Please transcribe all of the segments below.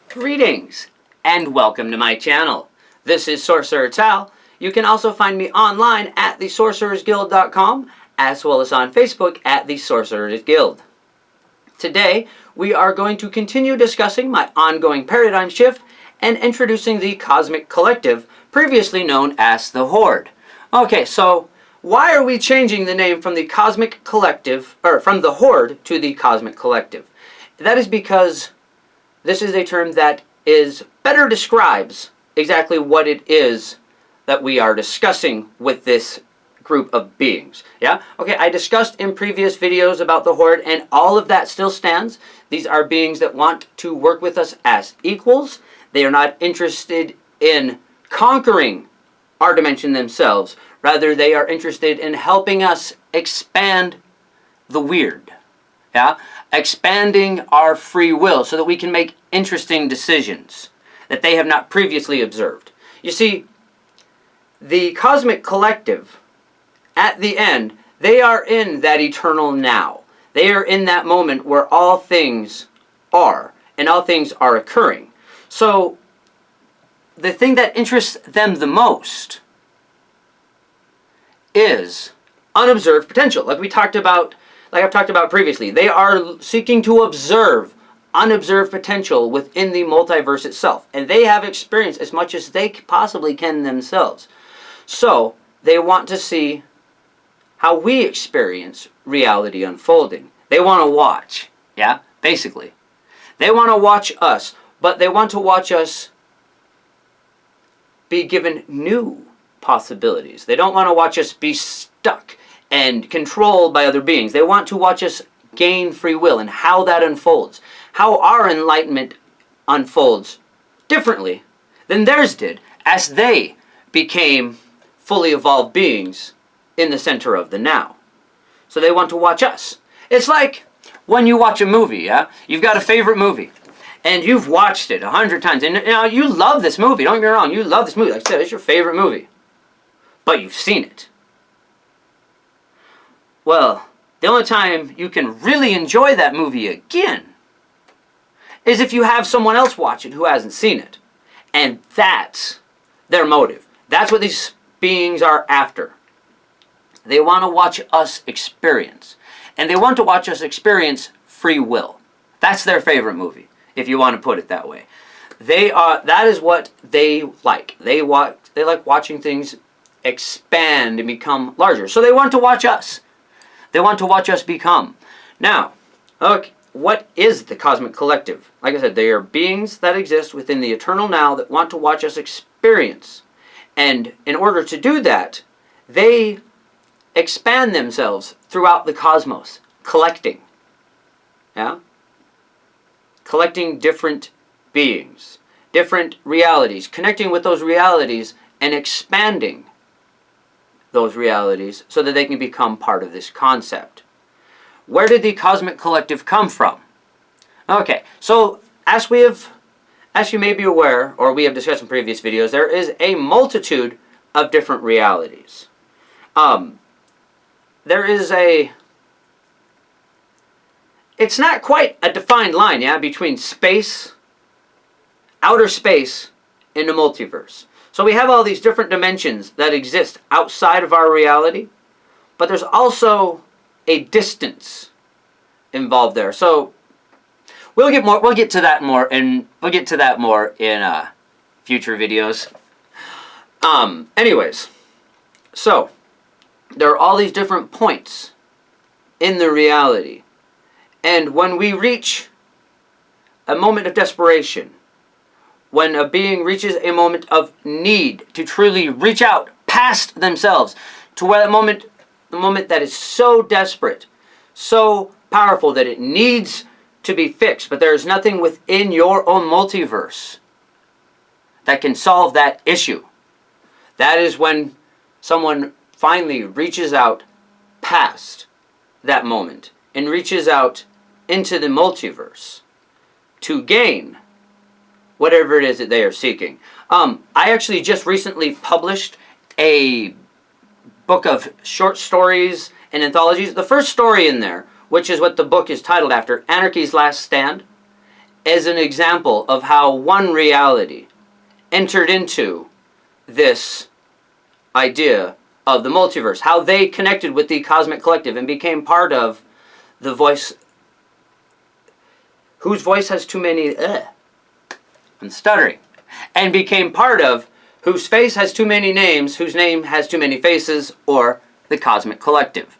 Greetings and welcome to my channel. This is Sorcerer Tal. You can also find me online at thesorcerersguild.com as well as on Facebook at the Sorcerers Guild. Today we are going to continue discussing my ongoing paradigm shift and introducing the Cosmic Collective, previously known as the Horde. Okay, so why are we changing the name from the Cosmic Collective, or from the Horde to the Cosmic Collective? That is because this is a term that better describes exactly what it is that we are discussing with this group of beings. Yeah? Okay, I discussed in previous videos about the Horde, and all of that still stands. These are beings that want to work with us as equals. They are not interested in conquering our dimension themselves. Rather, they are interested in helping us expand the weird. Yeah? Expanding our free will so that we can make interesting decisions that they have not previously observed. You see, the Cosmic Collective, at the end, they are in that eternal now. They are in that moment where all things are, and all things are occurring. So, the thing that interests them the most is unobserved potential. Like I've talked about previously. They are seeking to observe unobserved potential within the multiverse itself. And they have experienced as much as they possibly can themselves. So, they want to see how we experience reality unfolding. They want to watch. Yeah? Basically. They want to watch us, but they want to watch us be given new possibilities. They don't want to watch us be stuck and controlled by other beings. They want to watch us gain free will and how that unfolds. How our enlightenment unfolds differently than theirs did as they became fully evolved beings in the center of the now. So they want to watch us. It's like when you watch a movie, yeah? You've got a favorite movie and you've watched it 100 times and you love this movie. Don't get me wrong, you love this movie. Like I said, it's your favorite movie. But you've seen it. Well, the only time you can really enjoy that movie again is if you have someone else watch it who hasn't seen it. And that's their motive. That's what these beings are after. They want to watch us experience. And they want to watch us experience free will. That's their favorite movie, if you want to put it that way. That is what they like. They like watching things expand and become larger. So they want to watch us. They want to watch us become. Now, okay, what is the Cosmic Collective? Like I said, they are beings that exist within the eternal now that want to watch us experience. And in order to do that, they expand themselves throughout the cosmos, collecting. Yeah? Collecting different beings, different realities, connecting with those realities and expanding those realities so that they can become part of this concept. Where did the Cosmic Collective come from? Okay, so as you may be aware, or we have discussed in previous videos, there is a multitude of different realities. It's not quite a defined line, yeah, between space, outer space, and the multiverse. So we have all these different dimensions that exist outside of our reality, but there's also a distance involved there. So we'll get to that more in future videos. Anyways, so there are all these different points in the reality, and when we reach a moment of desperation, when a being reaches a moment of need to truly reach out past themselves to where the moment that is so desperate, so powerful that it needs to be fixed, but there is nothing within your own multiverse that can solve that issue. That is when someone finally reaches out past that moment and reaches out into the multiverse to gain whatever it is that they are seeking. I actually just recently published a book of short stories and anthologies. The first story in there, which is what the book is titled after, Anarchy's Last Stand, as an example of how one reality entered into this idea of the multiverse, how they connected with the cosmic collective and became part of the voice, whose voice has too many, I'm stuttering, and became part of whose face has too many names, whose name has too many faces, or the cosmic collective.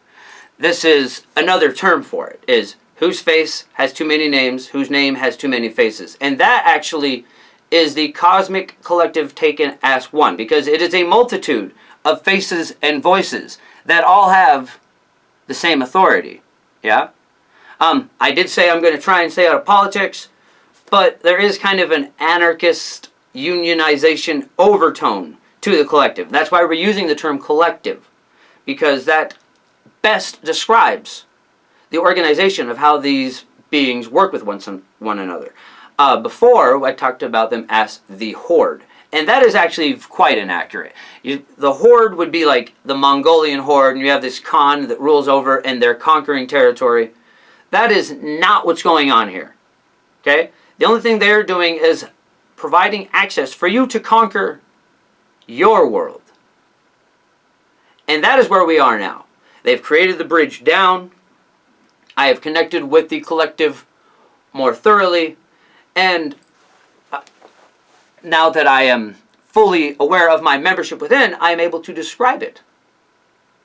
This is another term for it, is whose face has too many names, whose name has too many faces. And that actually is the cosmic collective taken as one, because it is a multitude of faces and voices that all have the same authority. Yeah? I did say I'm going to try and stay out of politics, but there is kind of an anarchist unionization overtone to the collective. That's why we're using the term collective, because that best describes the organization of how these beings work with one another. Before, I talked about them as the horde, and that is actually quite inaccurate. The horde would be like the Mongolian horde, and you have this Khan that rules over, and they're conquering territory. That is not what's going on here. Okay? The only thing they're doing is providing access for you to conquer your world. And that is where we are now. They've created the bridge down. I have connected with the collective more thoroughly. And now that I am fully aware of my membership within, I am able to describe it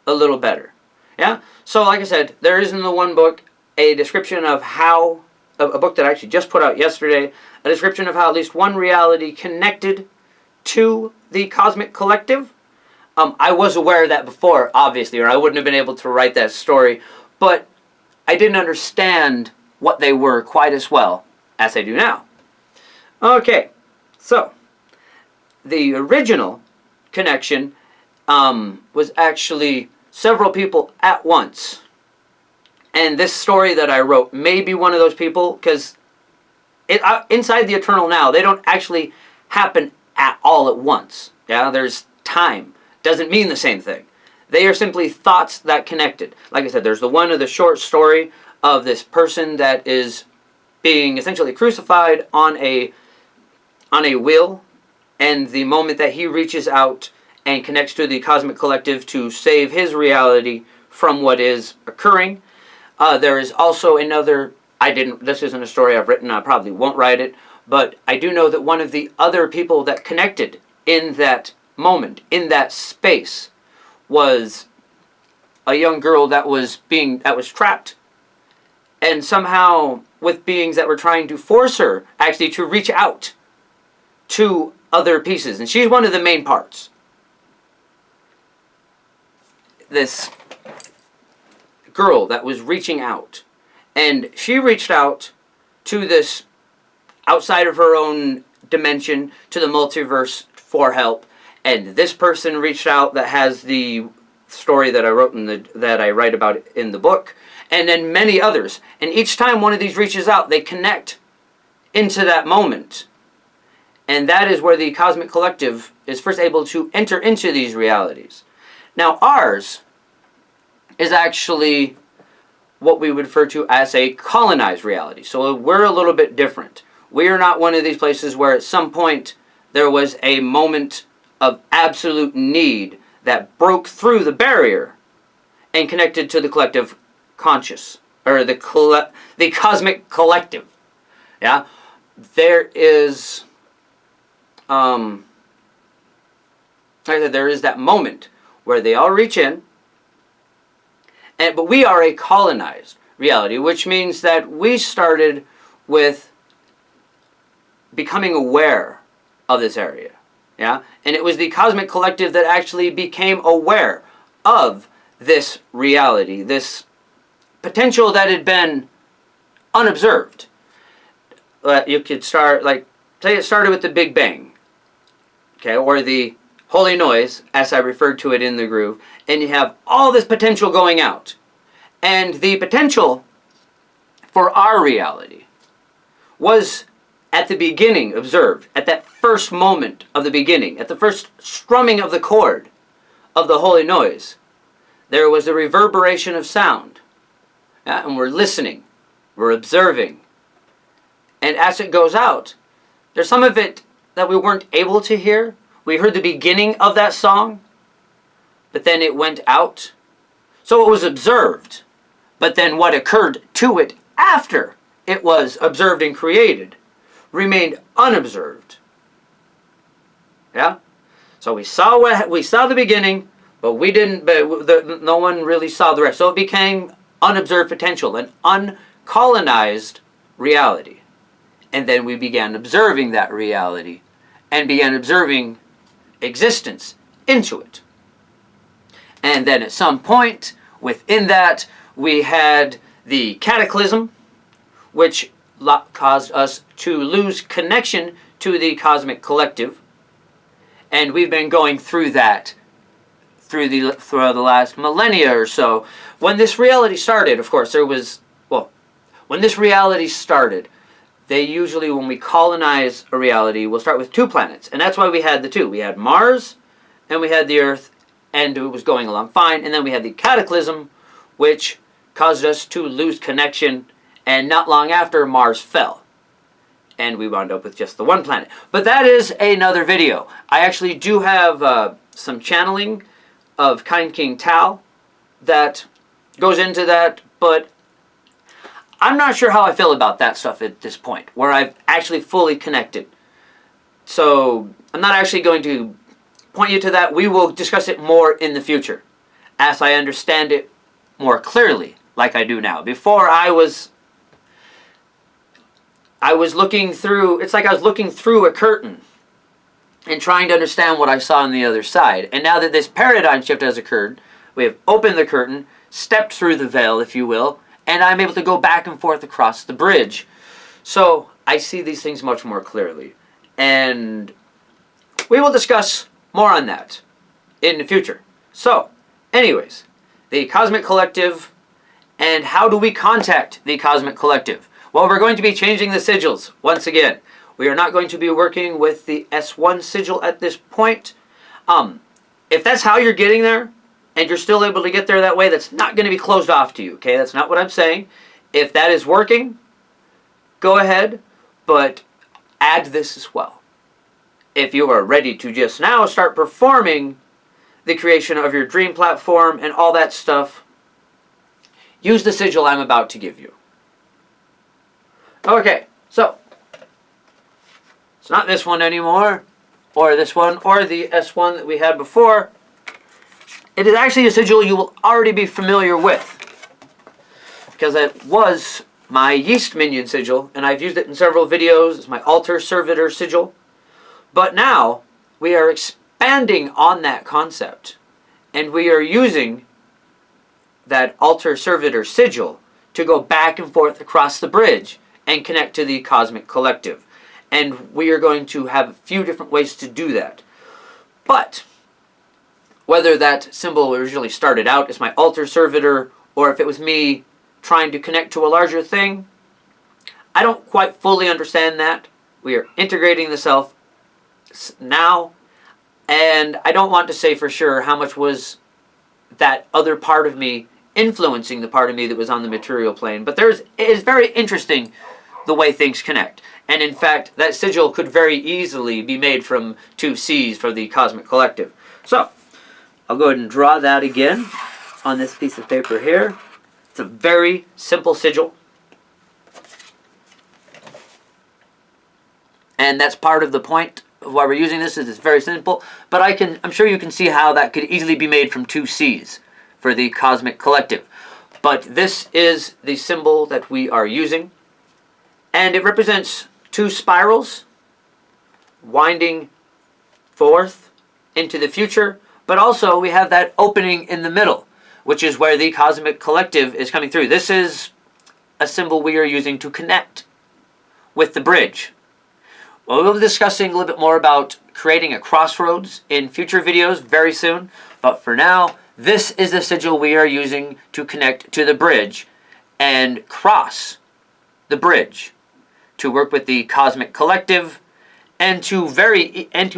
a little better. Yeah? So like I said, there is in the one book a description of how, a book that I actually just put out yesterday, a description of how at least one reality connected to the cosmic collective. I was aware of that before, obviously, or I wouldn't have been able to write that story, but I didn't understand what they were quite as well as I do now. Okay, so the original connection was actually several people at once. And this story that I wrote may be one of those people, because inside the Eternal Now, they don't actually happen at all at once. Yeah, there's time. Doesn't mean the same thing. They are simply thoughts that connected. Like I said, there's the one of the short story of this person that is being essentially crucified on a wheel, and the moment that he reaches out and connects to the cosmic collective to save his reality from what is occurring. There is also another, this isn't a story I've written, I probably won't write it, but I do know that one of the other people that connected in that moment, in that space, was a young girl that was trapped, and somehow with beings that were trying to force her actually to reach out to other pieces, and she's one of the main parts. This girl that was reaching out, and she reached out to this outside of her own dimension, to the multiverse, for help, and this person reached out that has the story that I wrote that I write about in the book, and then many others. And each time one of these reaches out, they connect into that moment, and that is where the cosmic collective is first able to enter into these realities. Now ours is actually what we would refer to as a colonized reality. So we're a little bit different. We are not one of these places where at some point there was a moment of absolute need that broke through the barrier and connected to the collective conscious, or the cosmic collective. Yeah? There is, like I said, there is that moment where they all reach in, but we are a colonized reality, which means that we started with becoming aware of this area. Yeah? And it was the cosmic collective that actually became aware of this reality, this potential that had been unobserved. You could start, like, say it started with the Big Bang, okay, or the holy noise, as I referred to it in the groove, and you have all this potential going out. And the potential for our reality was at the beginning observed, at that first moment of the beginning, at the first strumming of the chord of the holy noise. There was a reverberation of sound. Yeah? And we're listening, we're observing, And as it goes out, there's some of it that we weren't able to hear. We heard the beginning of that song, but then it went out. So it was observed, but then what occurred to it after it was observed and created remained unobserved. Yeah? So we saw the beginning, but we didn't. No one really saw the rest. So it became unobserved potential, an uncolonized reality. And then we began observing that reality and began observing existence into it. And then at some point within that, we had the cataclysm, which caused us to lose connection to the cosmic collective. And we've been going through that through the last millennia or so. When this reality started, of course, when this reality started, they usually, when we colonize a reality, we'll start with 2 planets. And that's why we had the 2. We had Mars, and we had the Earth, and it was going along fine. And then we had the cataclysm, which caused us to lose connection, and not long after, Mars fell. And we wound up with just the 1 planet. But that is another video. I actually do have some channeling of Kind King Tao that goes into that, but I'm not sure how I feel about that stuff at this point, where I've actually fully connected. So I'm not actually going to point you to that. We will discuss it more in the future, as I understand it more clearly, like I do now. Before I was looking through, it's like I was looking through a curtain and trying to understand what I saw on the other side. And now that this paradigm shift has occurred, we have opened the curtain, stepped through the veil, if you will, and I'm able to go back and forth across the bridge. So I see these things much more clearly. And we will discuss more on that in the future. So, anyways, the Cosmic Collective, and how do we contact the Cosmic Collective? Well, we're going to be changing the sigils once again. We are not going to be working with the S1 sigil at this point. If that's how you're getting there, and you're still able to get there that way, that's not going to be closed off to you, okay? That's not what I'm saying. If that is working, go ahead, but add this as well. If you are ready to just now start performing the creation of your dream platform and all that stuff, use the sigil I'm about to give you. Okay, so it's not this one anymore, or this one, or the S1 that we had before. It is actually a sigil you will already be familiar with, because it was my yeast minion sigil, and I've used it in several videos. It's my altar servitor sigil. But now we are expanding on that concept, and we are using that altar servitor sigil to go back and forth across the bridge and connect to the Cosmic Collective. And we are going to have a few different ways to do that. But whether that symbol originally started out as my altar servitor, or if it was me trying to connect to a larger thing, I don't quite fully understand that. We are integrating the self now, and I don't want to say for sure how much was that other part of me influencing the part of me that was on the material plane. But it is very interesting the way things connect. And in fact, that sigil could very easily be made from 2 C's for the Cosmic Collective. So I'll go ahead and draw that again on this piece of paper here. It's a very simple sigil. And that's part of the point of why we're using this, is it's very simple. But I'm sure you can see how that could easily be made from 2 C's for the Cosmic Collective. But this is the symbol that we are using. And it represents 2 spirals winding forth into the future. But also we have that opening in the middle, which is where the Cosmic Collective is coming through. This is a symbol we are using to connect with the bridge. Well, we'll be discussing a little bit more about creating a crossroads in future videos very soon. But for now, this is the sigil we are using to connect to the bridge and cross the bridge to work with the Cosmic Collective and to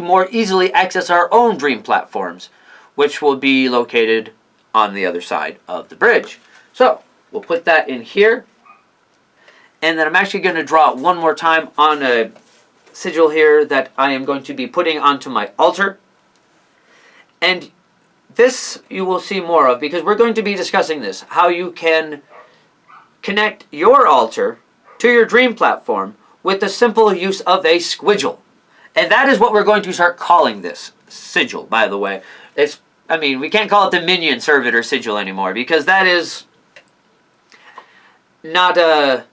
more easily access our own dream platforms, which will be located on the other side of the bridge. So we'll put that in here. And then I'm actually going to draw it one more time on a sigil here that I am going to be putting onto my altar. And this you will see more of, because we're going to be discussing this, how you can connect your altar to your dream platform with the simple use of a squigil. And that is what we're going to start calling this sigil, by the way. We can't call it the minion servitor sigil anymore, because that is not a...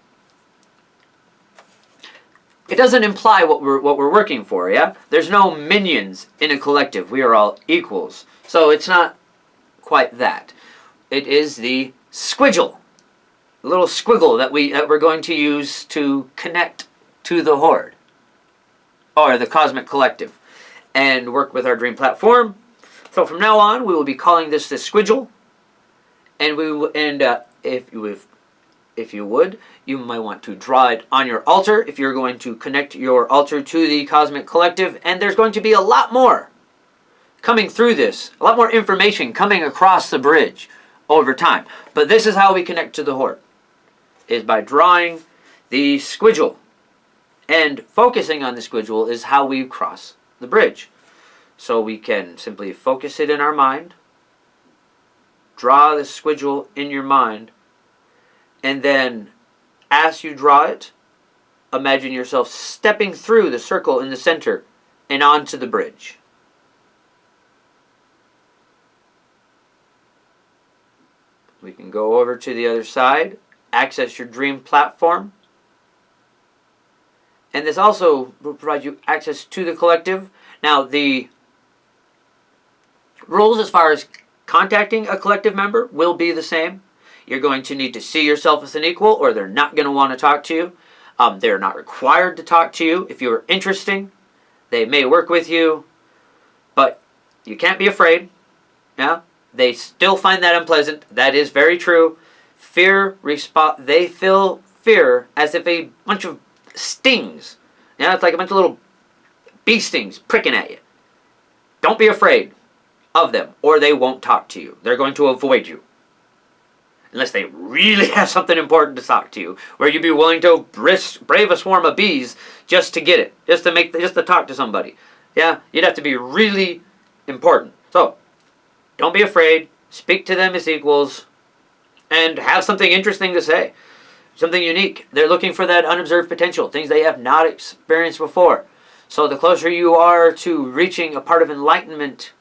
It doesn't imply what we're working for, yeah? There's no minions in a collective. We are all equals. So it's not quite that. It is the squigil. A little squiggle that we're going to use to connect to the horde, or the cosmic collective, and work with our dream platform. So from now on, we will be calling this the squigil, and if you would, you might want to draw it on your altar if you're going to connect your altar to the cosmic collective. And there's going to be a lot more coming through this, a lot more information coming across the bridge over time. But this is how we connect to the horde, is by drawing the squigil. And focusing on the squigil is how we cross the bridge. So we can simply focus it in our mind, draw the squigil in your mind, and then as you draw it, imagine yourself stepping through the circle in the center and onto the bridge. We can go over to the other side, access your dream platform. And this also will provide you access to the collective. Now, the rules as far as contacting a collective member will be the same. You're going to need to see yourself as an equal, or they're not going to want to talk to you. They're not required to talk to you. If you're interesting, they may work with you, but you can't be afraid. Yeah? They still find that unpleasant. That is very true. They feel fear as if a bunch of stings. Yeah, it's like a bunch of little bee stings pricking at you. Don't be afraid of them, or they won't talk to you. They're going to avoid you. Unless they really have something important to talk to you, where you'd be willing to brave a swarm of bees just to get it, just to talk to somebody. Yeah, you'd have to be really important. So, don't be afraid. Speak to them as equals, and have something interesting to say, something unique. They're looking for that unobserved potential, things they have not experienced before. So the closer you are to reaching a part of enlightenment,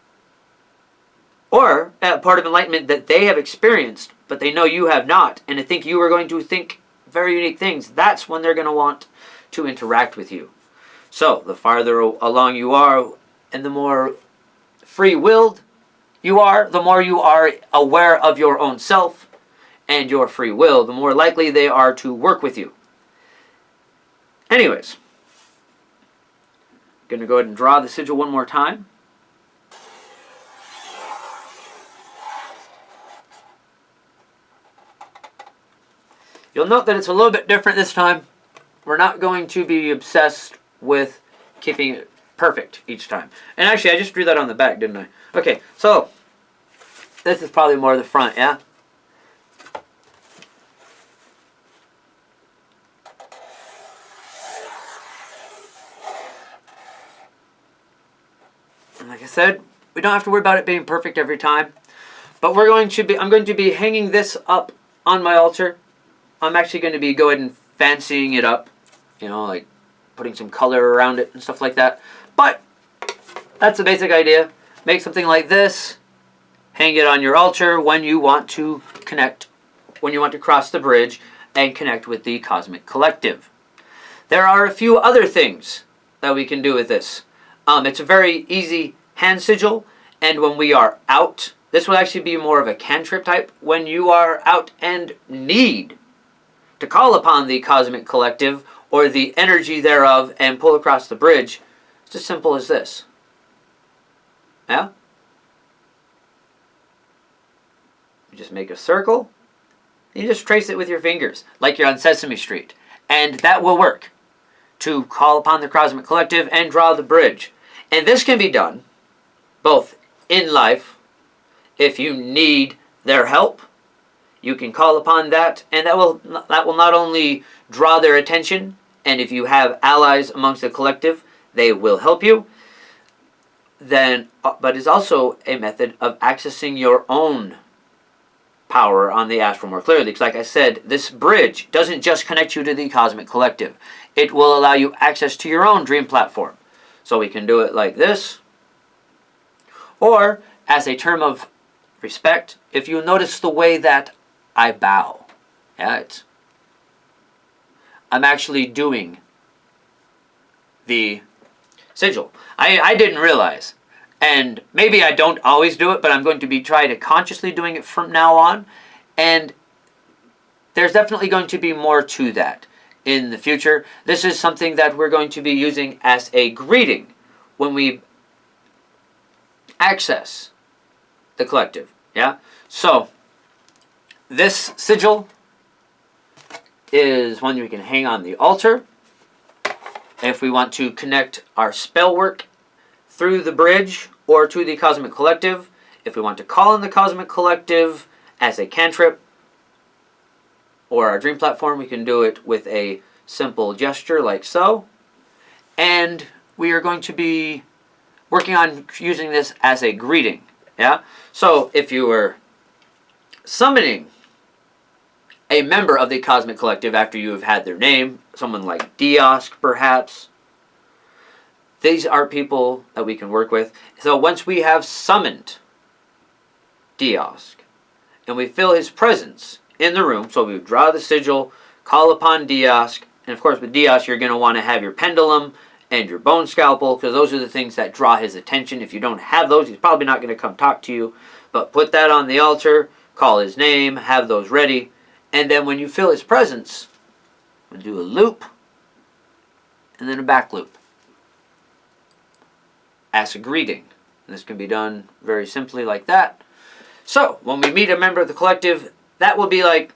or a part of enlightenment that they have experienced, but they know you have not, and they think you are going to think very unique things, that's when they're going to want to interact with you. So, the farther along you are, and the more free-willed you are, the more you are aware of your own self and your free will, the more likely they are to work with you. Anyways, I'm going to go ahead and draw the sigil one more time. You'll note that it's a little bit different this time. We're not going to be obsessed with keeping it perfect each time. And actually, I just drew that on the back, didn't I? Okay, so this is probably more the front, yeah? And like I said, we don't have to worry about it being perfect every time. But I'm going to be hanging this up on my altar. I'm actually going to be go ahead and fancying it up, you know, like putting some color around it and stuff like that. But that's the basic idea. Make something like this, hang it on your altar when you want to connect, when you want to cross the bridge and connect with the cosmic collective. There are a few other things that we can do with this. It's a very easy hand sigil, and when we are out, this will actually be more of a cantrip type. When you are out and need to call upon the cosmic collective or the energy thereof and pull across the bridge, it's as simple as this. Yeah? You just make a circle, and you just trace it with your fingers, like you're on Sesame Street. And that will work to call upon the cosmic collective and draw the bridge. And this can be done both in life, if you need their help. you can call upon that, and that will not only draw their attention, and if you have allies amongst the collective, they will help you. Then, but it's also a method of accessing your own power on the astral more clearly. Because like I said, this bridge doesn't just connect you to the cosmic collective. It will allow you access to your own dream platform. So we can do it like this. Or, as a term of respect, if you notice the way that I bow. Yeah, I'm actually doing the sigil. I didn't realize. And maybe I don't always do it, but I'm going to be trying to consciously doing it from now on. And there's definitely going to be more to that in the future. This is something that we're going to be using as a greeting when we access the collective. Yeah? So, this sigil is one we can hang on the altar. If we want to connect our spell work through the bridge or to the cosmic collective, if we want to call in the cosmic collective as a cantrip or our dream platform, we can do it with a simple gesture like so. And we are going to be working on using this as a greeting. Yeah? So if you were summoning a member of the cosmic collective after you have had their name, someone like Diosk perhaps, these are people that we can work with. So once we have summoned Diosk and we feel his presence in the room, so we draw the sigil, call upon Diosk, and of course with Diosk you're going to want to have your pendulum and your bone scalpel, because those are the things that draw his attention. If you don't have those, he's probably not going to come talk to you. But put that on the altar, call his name, have those ready, and then when you feel his presence, we'll do a loop and then a back loop as a greeting. And this can be done very simply like that. So when we meet a member of the collective, that will be like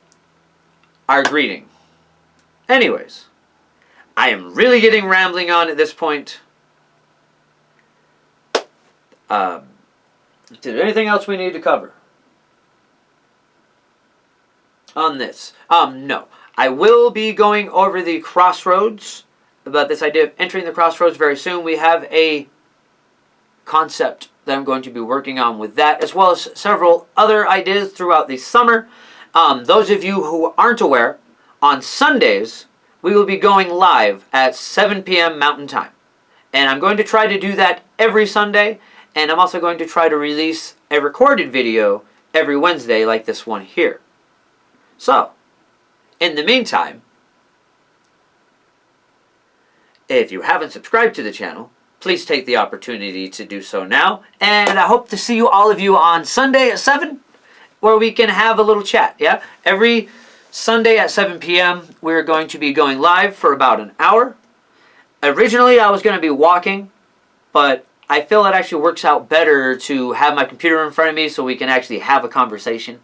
our greeting. Anyways, I am really getting rambling on at this point. Is there anything else we need to cover on this? No. I will be going over the crossroads, about this idea of entering the crossroads very soon. We have a concept that I'm going to be working on with that, as well as several other ideas throughout the summer. Those of you who aren't aware, on Sundays, we will be going live at 7 p.m. Mountain Time. And I'm going to try to do that every Sunday, and I'm also going to try to release a recorded video every Wednesday like this one here. So, in the meantime, if you haven't subscribed to the channel, please take the opportunity to do so now. And I hope to see all of you on Sunday at 7, where we can have a little chat, yeah? Every Sunday at 7 p.m., we're going to be going live for about an hour. Originally, I was going to be walking, but I feel it actually works out better to have my computer in front of me so we can actually have a conversation.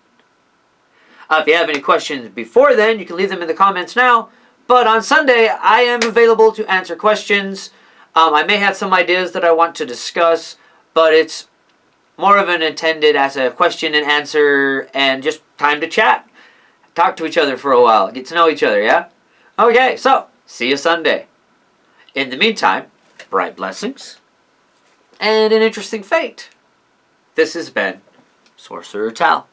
If you have any questions before then, you can leave them in the comments now. But on Sunday, I am available to answer questions. I may have some ideas that I want to discuss, but it's more of an intended as a question and answer and just time to chat. Talk to each other for a while. Get to know each other, yeah? Okay, so, see you Sunday. In the meantime, bright blessings and an interesting fate. This has been Sorcerer Tal.